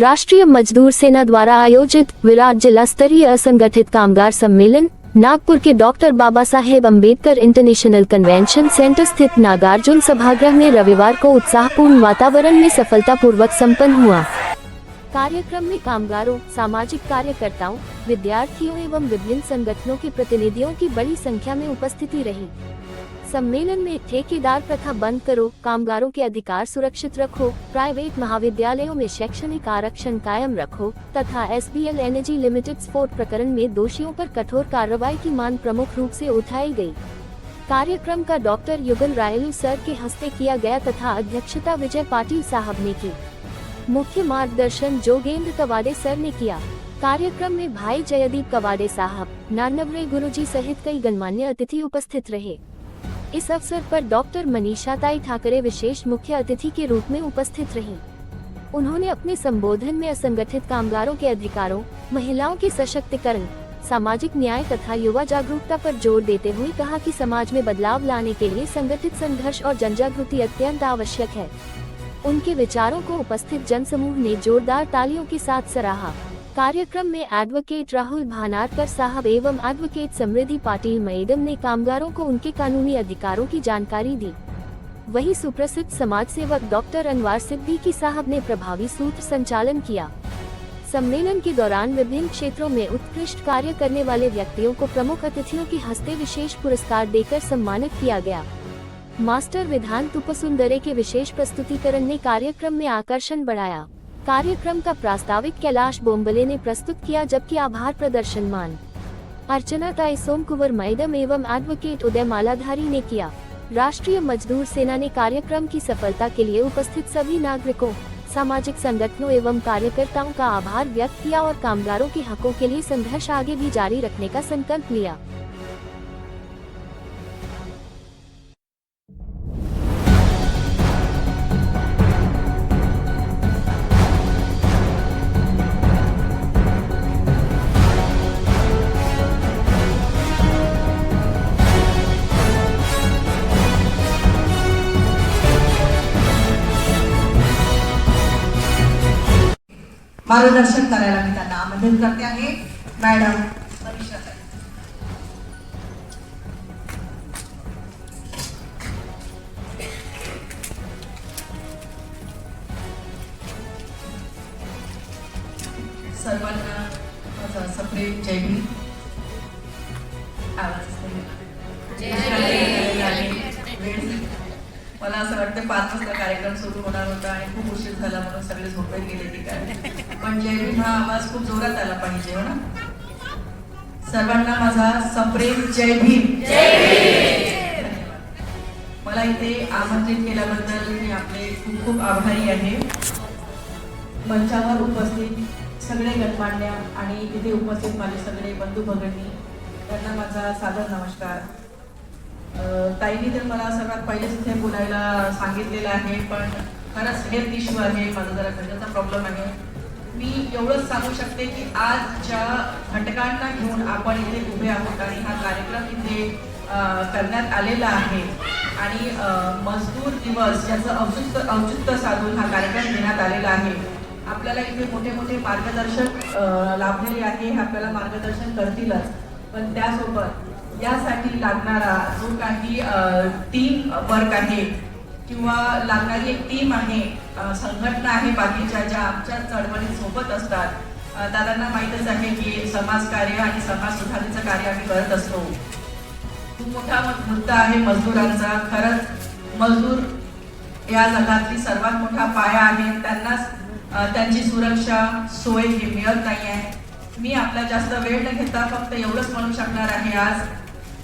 राष्ट्रीय मजदूर सेना द्वारा आयोजित विराट जिला स्तरीय असंगठित कामगार सम्मेलन नागपुर के doctor Baba Saheb Ambedkar international convention centre स्थित नागार्जुन सभागृह में रविवार को उत्साहपूर्ण वातावरण में सफलतापूर्वक संपन्न हुआ। कार्यक्रम में कामगारों, सामाजिक कार्यकर्ताओं, विद्यार्थियों एवं विभिन्न संगठनों के प्रतिनिधियों की बड़ी संख्या में उपस्थिति रही। सम्मेलन में ठेकेदार प्रथा बंद करो, कामगारों के अधिकार सुरक्षित रखो, प्राइवेट महाविद्यालयों में शैक्षणिक आरक्षण कायम रखो तथा SBL एनर्जी लिमिटेड स्फोट प्रकरण में दोषियों पर कठोर कार्रवाई की मांग प्रमुख रूप से उठाई गई। कार्यक्रम का डॉक्टर युगल रायलू सर के हस्ते किया गया तथा अध्यक्षता विजय पाटिल साहब ने की। मुख्य मार्गदर्शन जोगेंद्र कवाडे सर ने किया। कार्यक्रम में भाई जयदीप कवाडे साहब, नानवरे गुरुजी सहित कई गणमान्य अतिथि उपस्थित रहे। इस अवसर पर डॉक्टर मनीषा ताई ठाकरे विशेष मुख्य अतिथि के रूप में उपस्थित रहीं। उन्होंने अपने संबोधन में असंगठित कामगारों के अधिकारों, महिलाओं के सशक्तिकरण, सामाजिक न्याय तथा युवा जागरूकता पर जोर देते हुए कहा कि समाज में बदलाव लाने के लिए संगठित संघर्ष और जनजागृति अत्यंत आवश्यक है। उनके विचारों को उपस्थित जनसमूह ने जोरदार तालियों के साथ सराहा। कार्यक्रम में एडवोकेट राहुल भानारकर साहब एवं एडवोकेट समृद्धि पाटिल मैडम ने कामगारों को उनके कानूनी अधिकारों की जानकारी दी। वहीं सुप्रसिद्ध समाज सेवक डॉक्टर अनवार सिद्दीकी साहब ने प्रभावी सूत्र संचालन किया। सम्मेलन के दौरान विभिन्न क्षेत्रों में उत्कृष्ट कार्य करने वाले व्यक्तियों को प्रमुख अतिथियों के हस्ते विशेष पुरस्कार देकर सम्मानित किया गया। मास्टर विधान तुपसुंदरे के विशेष प्रस्तुतिकरण ने कार्यक्रम में आकर्षण बढ़ाया। कार्यक्रम का प्रास्ताविक कैलाश बोम्बले ने प्रस्तुत किया, जबकि आभार प्रदर्शन मान अर्चना ताई सोमकुंवर मैडम एवं एडवोकेट उदय मालाधारी ने किया। राष्ट्रीय मजदूर सेना ने कार्यक्रम की सफलता के लिए उपस्थित सभी नागरिकों, सामाजिक संगठनों एवं कार्यकर्ताओं का आभार व्यक्त किया और कामगारों के हकों के लिए संघर्ष आगे भी जारी रखने का संकल्प लिया। मार्गदर्शन करायला मी त्यांना आमंत्रित करते आहे। मॅडम मनीषा ताई। सर्वांना माझा सप्रेम जय भीम। मला असं वाटतं 5 वाजता कार्यक्रम सुरू होणार होता आणि खूप उशीर झाला म्हणून सगळे झोपेत गेले की काय, पण जय भीम हा आवाज खूप जोरात आला पाहिजे हो ना। सर्वांना माझा सप्रेम जय भीम। मला इथे आमंत्रित केल्याबद्दल मी आपले खूप खूप आभारी आहे। मंचावर उपस्थित सगळे गणमान्य आणि इथे उपस्थित माझे सगळे बंधू भगिनी, त्यांना माझा सादर नमस्कार। ताईंनी तर मला सर्वात पहिलेच इथे बोलायला सांगितलेलं आहे, पण खरंच हेल्थ इश्यू आहे, माझा जरा घशाचा प्रॉब्लेम आहे। मी एवढंच सांगू शकते की आज ज्या घटकांना घेऊन आपण इथे उभे आहोत आणि हा कार्यक्रम इथे करण्यात आलेला आहे आणि मजदूर दिवस याचं औचित्य साधून हा कार्यक्रम घेण्यात आलेला आहे। आपल्याला इथे मोठे मोठे मार्गदर्शक लाभलेले आहे, हे आपल्याला मार्गदर्शन करतीलच, पण त्यासोबत यासाठी लागणारा जो काही टीम वर्क आहे किंवा लागणारी एक टीम आहे, संघटना आहे बाकीच्या ज्या आमच्या चळवळीत सोबत असतात, दादांना माहीतच आहे की समाजकार्य आणि समाज सुधारणेचं कार्य आम्ही करत असतो। खूप मोठा मुद्दा आहे मजदूरांचा। खरंच मजदूर या जगातली सर्वात मोठा पाया आहे, त्यांनाच त्यांची सुरक्षा सोय ही मिळत नाही आहे। मी आपला जास्त वेळ न घेता फक्त एवढंच म्हणू शकणार आहे आज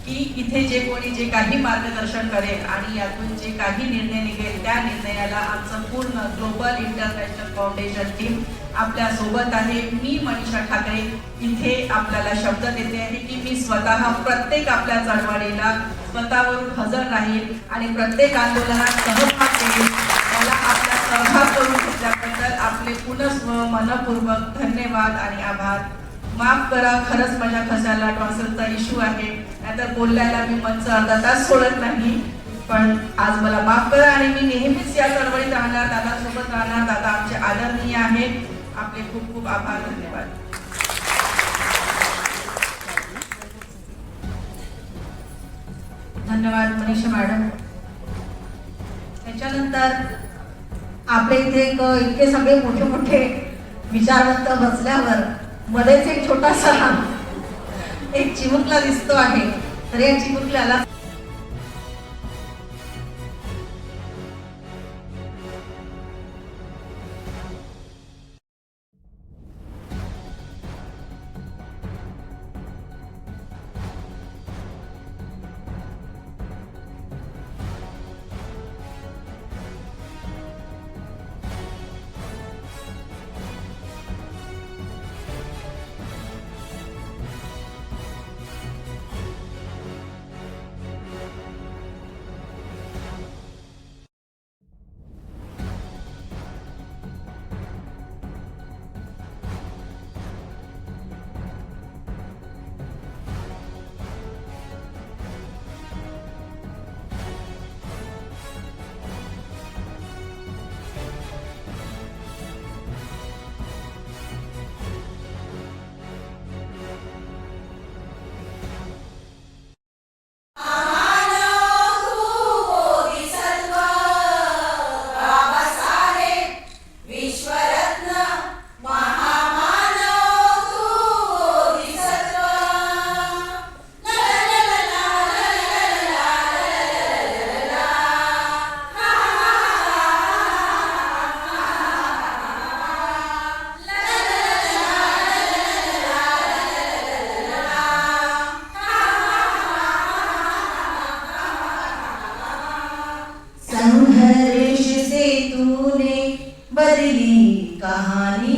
की इथे जे कोणी जे काही मार्गदर्शन करेल आणि यातून जे काही निर्णय निघेल त्या निर्णयाला आमचं पूर्ण ग्लोबल इंटरनॅशनल फाउंडेशन टीम आपल्या सोबत आहे। मी मनीषा ठाकरे इथे आपल्याला शब्द देते आहे की मी स्वतः प्रत्येक आपल्या चळवळीला स्वतःवरून हजर राहील आणि प्रत्येक आंदोलनात सहभाग घेईल। मला आपला सहभाग करून घेतल्याबद्दल आपले पुनस्व मनपूर्वक धन्यवाद आणि आभार। माफ करा, खरंच माझ्या घशाला टॉन्सिलचा इश्यू आहे, नाहीतर बोलायला मी मंच अर्धा तास सोडत नाही, पण आज मला माफ करा आणि मी नेहमीच या चळवळीत राहणार, दादासोबत राहणार। दादा आमचे आदरणीय आहेत, आपले आपले खूप खूप आभार, धन्यवाद. धन्यवाद मनीषा मॅडम. त्याच्यानंतर आपल्या इथे इतके सगळे मोठे मोठे विचारवंत बसल्यावर मध्येच एक छोटासा एक चिमुकला दिसतो आहे. तर या चिमुकल्याला संघर्ष से तूने बदली कहानी,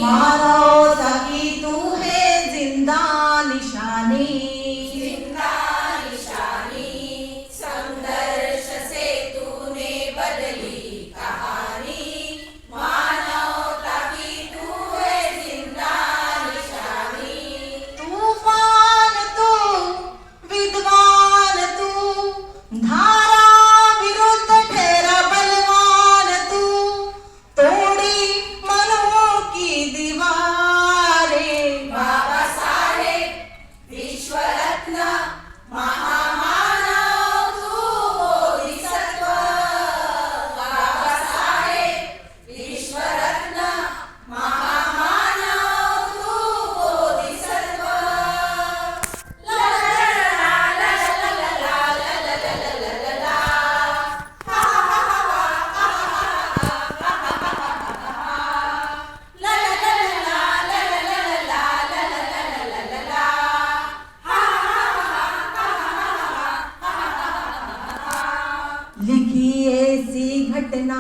मानवता की तू है जिंदा निशानी. संघर्ष से तूने बदली कहानी, मानवता की तू है जिंदा निशानी. तूफान तू, विद्वान तू, धारा विरुद्ध ठहरा बलवान तू, तोड़ी मनों की दीवारें. बाबा साहेब विश्वरत्न महामानव तू बोधिसत्व. बाबा साहेब विश्वरत्न महामानव तू बोधिसत्व. ला ला ला ला ला ला ला ला ला ला ला ला ला ला. हा हा हा हा हा हा हा हा हा हा हा. ला ला ला ला ला ला ला ला ला ला ला ला ला ला ला ला. हा हा हा हा हा हा हा हा. लिखी ऐसी घटना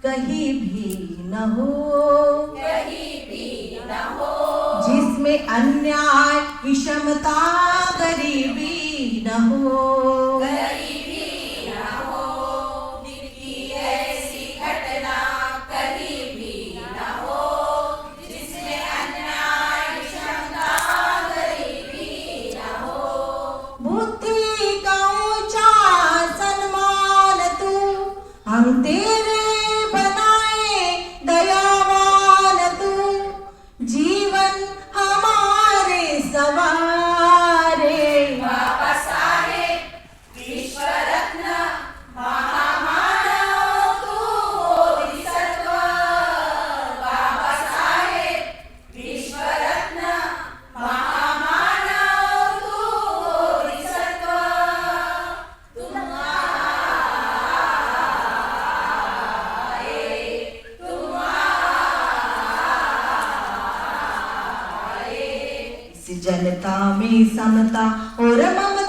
कहीं भी न हो, कहीं भी न हो, जिसमें अन्याय विषमता गरीबी न हो. गरीबी न हो. लिखी ऐसी घटना कहीं भी न हो, जिसमें अन्याय विषमता गरीबी न हो. बुद्धि का ऊंचा सन्मान तू, हम तेरे बनाए दयावान तू, जीवन हमारे सवारे. बाबा साहेब विश्वरत्न महामानव तू बोधिसत्व. बाबा साहेब विश्वरत्न महामानव तू बोधिसत्व. तुम इस जनता में समता और ममता